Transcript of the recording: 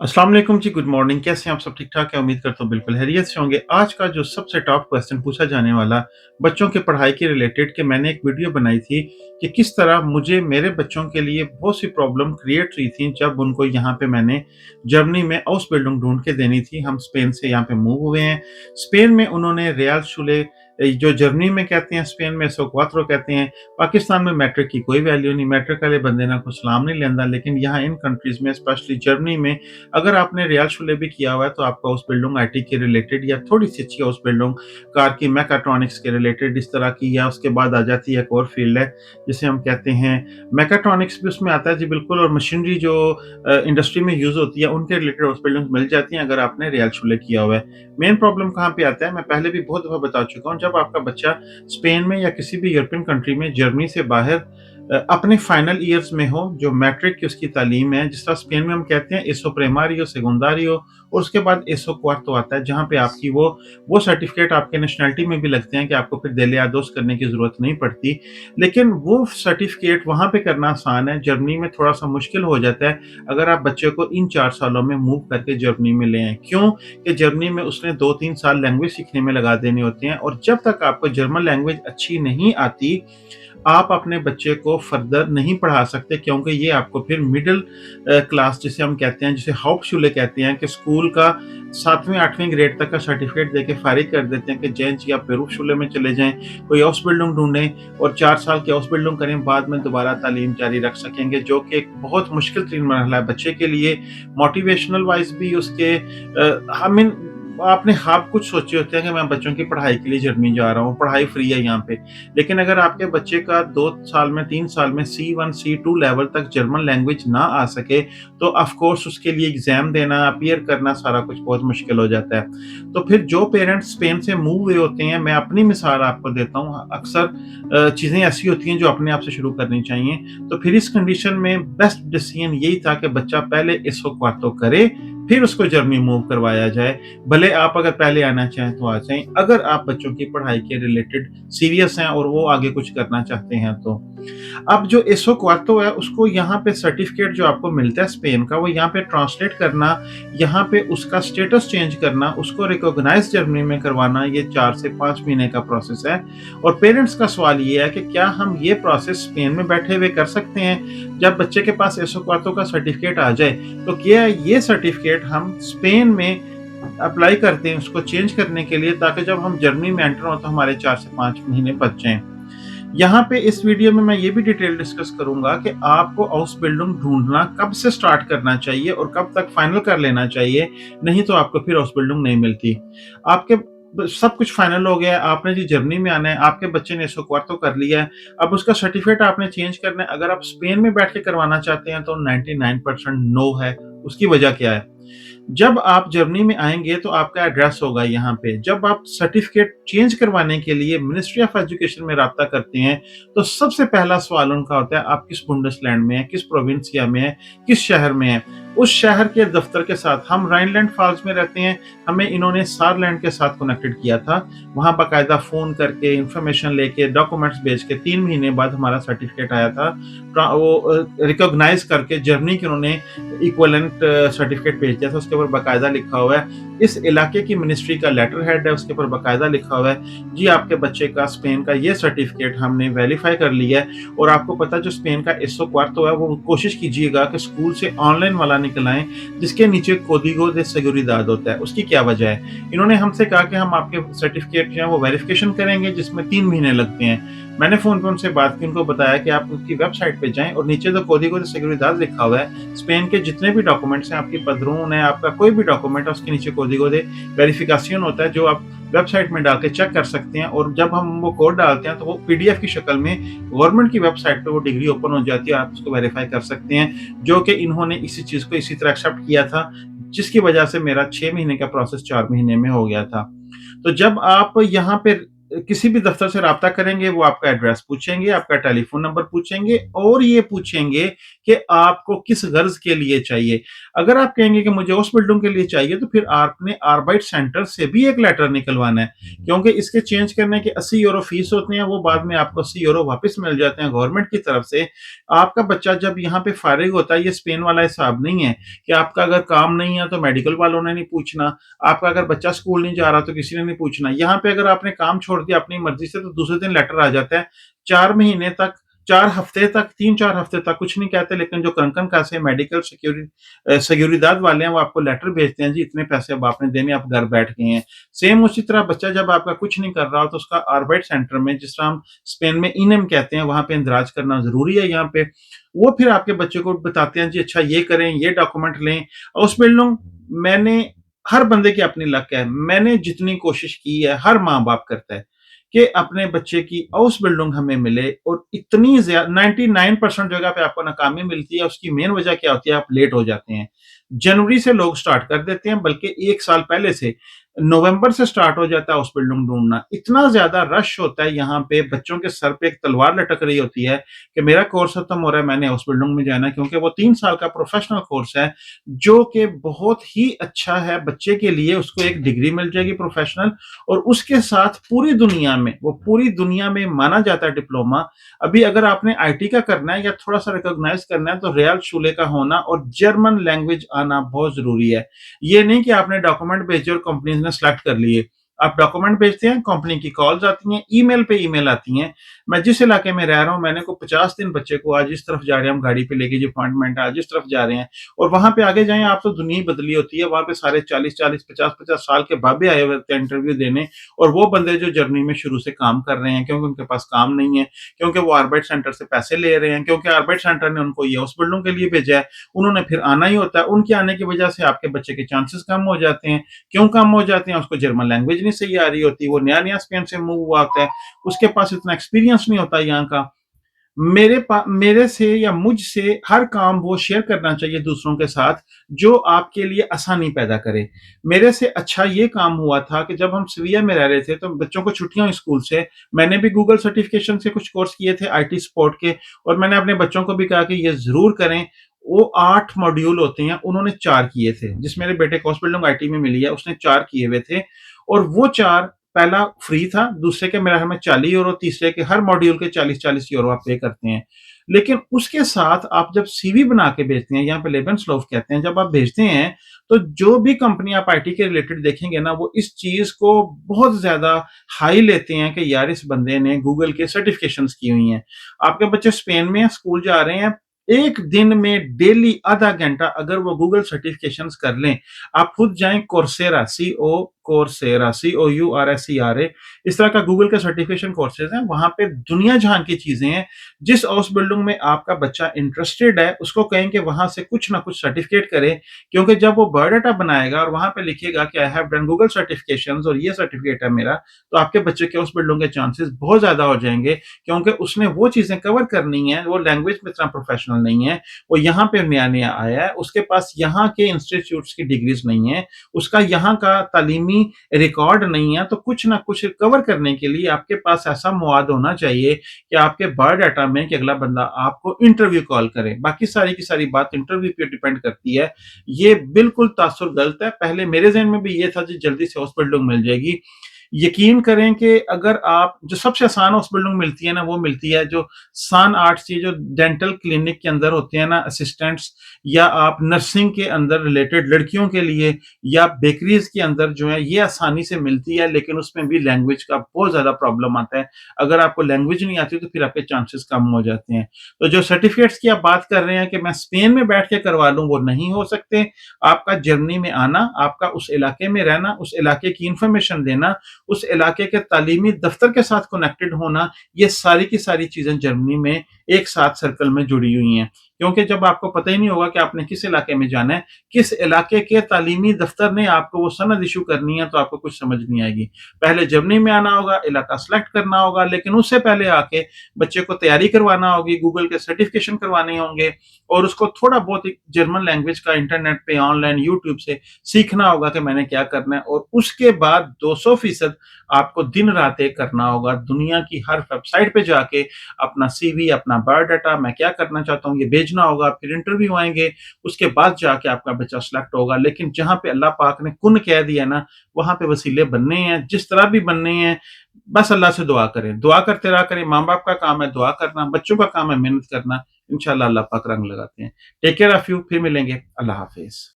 अस्सलाम वालेकुम जी, good morning. कैसे हैं आप? सब ठीक-ठाक हैं? उम्मीद करता हूँ बिल्कुल खैरियत से होंगे। आज का जो सबसे टॉप क्वेश्चन पूछा जाने वाला बच्चों की पढ़ाई के रिलेटेड कि मैंने एक वीडियो बनाई थी कि किस तरह मुझे मेरे बच्चों के लिए बहुत सी प्रॉब्लम क्रिएट हुई थी जब उनको यहाँ पे मैंने जर्मनी में हाउस बिल्डिंग ढूँढ के देनी थी। हम स्पेन से यहाँ पे मूव हुए हैं। स्पेन में उन्होंने रियल शुले जो जर्मनी में कहते हैं, स्पेन में एसो क्वात्रो कहते हैं। पाकिस्तान में मैट्रिक की कोई वैल्यू नहीं, मैट्रिक वाले बंदे ना को सलाम नहीं लेंदा, लेकिन यहाँ इन कंट्रीज़ में स्पेशली जर्मनी में अगर आपने रियाल शुले भी किया हुआ है तो आपका हाउस बिल्डिंग आईटी के रिलेटेड या थोड़ी-सी अच्छी हाउस बिल्डिंग कार की मैकाट्रॉनिक्स के रिलेटेड इस तरह की, या उसके बाद आ जाती है एक और फील्ड है जिसे हम कहते हैं मैकाट्रॉनिक्स भी उसमें आता है जी बिल्कुल, और मशीनरी जो इंडस्ट्री में यूज़ होती है उनके रिलेटेड हाउस बिल्डिंग्स मिल जाती हैं अगर आपने रियाल शुले किया हुआ है। मेन प्रॉब्लम कहाँ पे आता है, मैं पहले भी बहुत दफ़ा बता चुका हूँ, जब आपका बच्चा स्पेन में या किसी भी यूरोपियन कंट्री में जर्मनी से बाहर अपने फाइनल ईयर्स में हो, जो मैट्रिक की उसकी तालीम है, जिस तरह स्पेन में हम कहते हैं एसो प्राइमरियो, सेकेंडरियो, और उसके बाद एसो क्वार्तो आता है, जहाँ पे आपकी वो सर्टिफिकेट आपके नेशनैलिटी में भी लगते हैं कि आपको फिर देले आदोस करने की ज़रूरत नहीं पड़ती। लेकिन वो सर्टिफिकेट वहाँ पे करना आसान है, जर्मनी में थोड़ा-सा मुश्किल हो जाता है, अगर आप बच्चे को इन 4 सालों में मूव करके जर्मनी में ले आएँ। क्यों? कि जर्मनी में उसने 2-3 साल लैंग्वेज सीखने में लगा देने होते हैं, और जब तक आपको जर्मन लैंग्वेज अच्छी नहीं आती, आप अपने बच्चे को फर्दर नहीं पढ़ा सकते, क्योंकि ये आपको फिर मिडिल क्लास जिसे हम कहते हैं, जिसे हाउपशुले कहते हैं, कि स्कूल का 7वीं 8वीं ग्रेड तक का सर्टिफिकेट देके फारिग कर देते हैं कि जैन जी आप बेरुखशुले में चले जाएँ, कोई हाउस बिल्डिंग ढूँढें और 4 साल की हाउस बिल्डिंग करें, बाद में दोबारा तालीम जारी रख सकेंगे, जो कि एक बहुत मुश्किल तरीन मरहला है बच्चे के लिए। मोटिवेशनल वाइज़ भी उसके आई मीन आपने ख़्वाब कुछ सोचे होते हैं कि मैं बच्चों की पढ़ाई के लिए जर्मनी जा रहा हूँ, पढ़ाई फ्री है यहाँ पे। लेकिन अगर आपके बच्चे का 2 साल में 3 साल में C1 C2 लेवल तक जर्मन लैंग्वेज ना आ सके, तो ऑफ कोर्स उसके लिए एग्ज़ाम देना, अपीयर करना, सारा कुछ बहुत मुश्किल हो जाता है। तो फिर जो पेरेंट्स स्पेन से मूव हुए होते हैं, मैं अपनी मिसाल आपको देता हूँ, अक्सर चीज़ें ऐसी होती हैं जो अपने आप से शुरू करनी चाहिए। तो फिर इस कंडीशन में बेस्ट डिसीजन यही था कि बच्चा पहले इसको क्वार्तो करे, फिर उसको जर्मनी मूव करवाया जाए। भले आप अगर पहले आना चाहें तो आ जाएँ, अगर आप बच्चों की पढ़ाई के रिलेटेड सीरियस हैं और वो आगे कुछ करना चाहते हैं तो। अब जो एसो क्वार्तो है, उसको यहाँ पे सर्टिफिकेट जो आपको मिलता है स्पेन का, वो यहाँ पे ट्रांसलेट करना, यहाँ पे उसका स्टेटस चेंज करना, उसको रिकॉग्नाइज़ जर्मनी में करवाना, ये 4 से 5 महीने का प्रोसेस है। और पेरेंट्स का सवाल ये है कि क्या हम ये प्रोसेस स्पेन में बैठे हुए कर सकते हैं? जब बच्चे के पास एसो क्वार्तो का सर्टिफिकेट आ जाए, तो क्या ये सर्टिफिकेट हम स्पेन में अप्लाई करते हैं उसको चेंज करने के लिए, ताकि जब हम जर्मनी में एंटर हों तो हमारे 4 से 5 महीने बच जाएँ। यहाँ पे इस वीडियो में मैं ये भी डिटेल डिस्कस करूँगा कि आपको हाउस बिल्डिंग ढूँढना कब से स्टार्ट करना चाहिए और कब तक फाइनल कर लेना चाहिए, नहीं तो आपको फिर हाउस बिल्डिंग नहीं मिलती। आपके सब कुछ फाइनल हो गया है, आपने जी जर्मनी में आना है, आपके बच्चे ने इसको क्वार्तो कर लिया है, अब उसका सर्टिफिकेट आपने चेंज करना है। अगर आप स्पेन में बैठ के करवाना चाहते हैं तो 99% नो है। उसकी वजह क्या है? जब आप जर्मनी में आएँगे तो आपका एड्रेस होगा यहाँ पे। जब आप सर्टिफ़िकेट चेंज करवाने के लिए मिनिस्ट्री ऑफ एजुकेशन में राब्ता करते हैं, तो सबसे पहला सवाल उनका होता है आप किस बुंडेसलैंड में हैं, किस प्रोविंसिया में हैं, किस शहर में हैं। उस शहर के दफ़्तर के साथ, हम राइनलैंड फ़ाल्स में रहते हैं, हमें इन्होंने सारलैंड के साथ कनेक्टेड किया था। वहाँ बाकायदा फ़ोन करके, इन्फॉर्मेशन लेके, डॉक्यूमेंट्स भेज के 3 महीने बाद हमारा सर्टिफ़िकेट आया था। रिकॉग्नाइज़ करके जर्मनी के उन्होंने इक्विवेलेंट सर्टिफिकेट भेज दिया था, उसके ऊपर बाकायदा लिखा हुआ है, इस इलाके की मिनिस्ट्री का लेटर हेड है, उसके ऊपर बाकायदा लिखा हुआ है, जी आपके बच्चे का स्पेन का ये सर्टिफिकेट हमने वेरीफाई कर लिया है। और आपको पता है जो स्पेन का एसो क्वार्तो है, वो कोशिश कीजिएगा कि स्कूल से ऑनलाइन वाला निकलाएं, जिसके नीचे कोडिगो दे सेगुरिदाद होता है। उसकी क्या वजह है? इन्होंने हमसे कहा कि हम आपके सर्टिफिकेट जो है वो वेरिफिकेशन करेंगे, जिसमें 3 महीने लगते हैं। मैंने फ़ोन पे उनसे बात की, उनको बताया कि आप उनकी वेबसाइट पे जाएँ और नीचे जो कोडिगो दे सेगुरिदाद लिखा हुआ है, स्पेन के जितने भी डॉक्यूमेंट्स हैं, आपकी पदरून है, आपका कोई भी डॉक्यूमेंट है, उसके नीचे कोडिगो दे वेरिफिकेशन होता है, जो आप वेबसाइट में डाल के चेक कर सकते हैं। और जब हम वो कोड डालते हैं तो वो पीडीएफ की शक्ल में गवर्नमेंट की वेबसाइट पे वो डिग्री ओपन हो जाती है, आप उसको वेरीफाई कर सकते हैं, जो कि इन्होंने इसी चीज़ को इसी तरह एक्सेप्ट किया था, जिसकी वजह से मेरा 6 महीने का प्रोसेस 4 महीने में हो गया था। तो जब आप यहाँ पे किसी भी दफ्तर से राब्ता करेंगे, वो आपका एड्रेस पूछेंगे, आपका टेलीफोन नंबर पूछेंगे और ये पूछेंगे कि आपको किस गर्ज के लिए चाहिए। अगर आप कहेंगे कि मुझे उस बिल्डिंग के लिए चाहिए, तो फिर आपने आर्बाइट सेंटर से भी एक लेटर निकलवाना है, क्योंकि इसके चेंज करने के 80 यूरो फीस होते हैं, वो बाद में आपको 80 यूरो वापस मिल जाते हैं गवर्नमेंट की तरफ से। आपका बच्चा जब यहाँ पे फारिग होता है, ये स्पेन वाला हिसाब नहीं है कि आपका अगर काम नहीं है तो मेडिकल वालों ने नहीं पूछना, आपका अगर बच्चा स्कूल नहीं जा रहा तो किसी ने नहीं पूछना। यहाँ पे अगर आपने काम छोड़ दिया अपनी मर्जी से, तो दूसरे दिन लेटर आ जाता है। 4 महीने तक, 4 हफ्ते तक, 3-4 हफ्ते तक कुछ नहीं कहते, लेकिन जो कंकन कासे मेडिकल सिक्योरिदाद वाले हैं, वो आपको लेटर भेजते हैं, जी इतने पैसे अब आपने देने, आप घर बैठ गए हैं। सेम उसी तरह बच्चा जब आपका कुछ नहीं कर रहा हो, तो उसका आर्बाइट सेंटर में, जिस तरह हम स्पेन में इनम कहते हैं, वहां पे इंदराज करना जरूरी है। यहाँ पे वो फिर आपके बच्चे को बताते हैं, जी अच्छा ये करें, ये डॉक्यूमेंट लें। उस बिल्डिंग मैंने, हर बंदे की अपनी लक है, मैंने जितनी कोशिश की है, हर माँ बाप करता है कि अपने बच्चे की हाउस बिल्डिंग हमें मिले, और इतनी ज्यादा 99% जगह पे आपको नाकामी मिलती है। उसकी मेन वजह क्या होती है? आप लेट हो जाते हैं। जनवरी से लोग स्टार्ट कर देते हैं, बल्कि 1 साल पहले से, नवंबर से स्टार्ट हो जाता है हाउस बिल्डिंग ढूंढना। इतना ज्यादा रश होता है यहाँ पे, बच्चों के सर पे एक तलवार लटक रही होती है कि मेरा कोर्स खत्म हो रहा है, मैंने हाउस बिल्डिंग में जाना है, क्योंकि वो 3 साल का प्रोफेशनल कोर्स है, जो कि बहुत ही अच्छा है बच्चे के लिए। उसको एक डिग्री मिल जाएगी प्रोफेशनल, और उसके साथ पूरी दुनिया में, वो पूरी दुनिया में माना जाता है डिप्लोमा। अभी अगर आपने आईटी का करना है या थोड़ा सा रिकॉग्नाइज करना है, तो रियल शूले का होना और जर्मन लैंग्वेज आना बहुत जरूरी है। ये नहीं कि आपने डॉक्यूमेंट भेजे और कंपनी ने सेलेक्ट कर लिए। आप डॉक्यूमेंट भेजते हैं, कंपनी की कॉल्स आती हैं, ईमेल पे ईमेल आती हैं। मैं जिस इलाके में रह रहा हूँ, मैंने को 50 दिन बच्चे को, आज इस तरफ जा रहे हैं हम गाड़ी पे लेके, जो अपॉइंटमेंट है आज इस तरफ जा रहे हैं, और वहां पे आगे जाएं आप तो दुनिया ही बदली होती है। वहां पे सारे 40-40, 50-50 साल के बाबे आए हुए होते हैं इंटरव्यू देने, और वो बंदे जो जर्मनी में शुरू से काम कर रहे हैं, क्योंकि उनके पास काम नहीं है, क्योंकि वो आर्बाइट सेंटर से पैसे ले रहे हैं, क्योंकि आर्बाइट सेंटर ने उनको ये हाउस बिल्डिंग के लिए भेजा है, उन्होंने फिर आना ही होता है। उनके आने की वजह से आपके बच्चे के चांसेस कम हो जाते हैं। क्यों कम हो जाते हैं? उसको जर्मन लैंग्वेज नहीं सही आ रही होती, वो नया नया स्पेन से मूव हुआ होता है, उसके पास इतना एक्सपीरियंस नहीं होता यहाँ का। मेरे से या मुझसे हर काम वो शेयर करना चाहिए दूसरों के साथ, जो आपके लिए आसानी पैदा करे। मेरे से अच्छा ये काम हुआ था कि जब हम सीविया में रह रहे थे, तो बच्चों को छुट्टियां हुई स्कूल से, मैंने भी गूगल सर्टिफिकेशन से कुछ कोर्स किए थे आईटी सपोर्ट के, और मैंने अपने बच्चों को भी कहा कि ये जरूर करें। वो 8 मॉड्यूल होते हैं, उन्होंने 4 किए थे। जिस मेरे बेटे को बिल्डिंग आईटी में मिली है, उसने 4 किए हुए थे, और वो 4, पहला फ्री था, दूसरे के मेरा हमें 40 यूरो, तीसरे के हर मॉड्यूल के 40-40 यूरो आप पे करते हैं। लेकिन उसके साथ आप जब सीवी बना के भेजते हैं, यहाँ पे लेबेंसलॉफ कहते हैं, जब आप भेजते हैं, तो जो भी कंपनी आप आईटी के रिलेटेड देखेंगे ना, वो इस चीज को बहुत ज्यादा हाई लेते हैं कि यार इस बंदे ने गूगल के सर्टिफिकेशंस की हुई हैं। आपके बच्चे स्पेन में स्कूल जा रहे हैं, एक दिन में डेली आधा घंटा अगर वो गूगल सर्टिफिकेशंस कर लें, आप खुद जाएं कोर्सेरा, COURSERA, इस तरह का गूगल के सर्टिफिकेशन कोर्सेज हैं, वहां पे दुनिया जहां की चीजें हैं। जिस हाउस बिल्डिंग में आपका बच्चा इंटरेस्टेड है, उसको कहें कि वहां से कुछ ना कुछ सर्टिफिकेट करे, क्योंकि जब वो बायोडाटा बनाएगा और वहां पे लिखेगा कि I have done Google certifications और ये सर्टिफिकेट है मेरा, तो आपके बच्चे के हाउस बिल्डिंग के चांसेस बहुत ज्यादा हो जाएंगे, क्योंकि उसने वो चीजें कवर करनी है। वो लैंग्वेज में इतना प्रोफेशनल नहीं है, वो यहाँ पे नया नया आया है, उसके पास यहाँ के इंस्टीट्यूट्स की डिग्रीज नहीं है, उसका यहाँ का तालीमी रिकॉर्ड नहीं है, तो कुछ ना कुछ कवर करने के लिए आपके पास ऐसा मवाद होना चाहिए कि आपके बायोडाटा में, कि अगला बंदा आपको इंटरव्यू कॉल करे। बाकी सारी की सारी बात इंटरव्यू पे डिपेंड करती है। ये बिल्कुल तासुर गलत है। पहले मेरे जहन में भी ये था कि जल्दी से हाउस बिल्डिंग मिल जाएगी। यकीन करें कि अगर आप, जो सबसे आसान हाउस बिल्डिंग मिलती है ना, वो मिलती है जो सान आर्ट्स, ये जो डेंटल क्लिनिक के अंदर होते हैं ना असिस्टेंट्स, या आप नर्सिंग के अंदर रिलेटेड लड़कियों के लिए, या बेकरीज के अंदर जो है, ये आसानी से मिलती है। लेकिन उसमें भी लैंग्वेज का बहुत ज्यादा प्रॉब्लम आता है। अगर आपको लैंग्वेज नहीं आती, तो फिर आपके चांसेस कम हो जाते हैं। तो जो सर्टिफिकेट्स की आप बात कर रहे हैं कि मैं स्पेन में बैठ के करवा लूं, वो नहीं हो सकते। आपका जर्मनी में आना, आपका उस इलाके में रहना, उस इलाके की इंफॉर्मेशन देना, उस इलाके के तालीमी दफ्तर के साथ कनेक्टेड होना, ये सारी की सारी चीजें जर्मनी में एक साथ सर्कल में जुड़ी हुई हैं। क्योंकि जब आपको पता ही नहीं होगा कि आपने किस इलाके में जाना है, किस इलाके के तालीमी दफ्तर ने आपको वो सनद इशू करनी है, तो आपको कुछ समझ नहीं आएगी। पहले जर्नी में आना होगा, इलाका सेलेक्ट करना होगा, लेकिन उससे पहले आके बच्चे को तैयारी करवाना होगी, गूगल के सर्टिफिकेशन करवाने होंगे और उसको थोड़ा बहुत जर्मन लैंग्वेज का इंटरनेट पे ऑनलाइन यूट्यूब से सीखना होगा कि मैंने क्या करना है। और उसके बाद 200% आपको दिन रात एक करना होगा, दुनिया की हर वेबसाइट पे जाके अपना सीवी, अपना बायोडाटा, मैं क्या करना चाहता हूँ ये भेजना होगा, फिर इंटरव्यू आएंगे, उसके बाद जाके आपका बच्चा सिलेक्ट होगा। लेकिन जहां पे अल्लाह पाक ने कुन कह दिया ना, वहां पे वसीले बनने हैं, जिस तरह भी बनने हैं। बस अल्लाह से दुआ करें, दुआ करते रहा करें। माँ बाप का काम है दुआ करना, बच्चों का काम है मेहनत करना। इंशाल्लाह अल्लाह पाक रंग लगाते हैं। टेक केयर ऑफ यू, फिर मिलेंगे। अल्लाह हाफिज।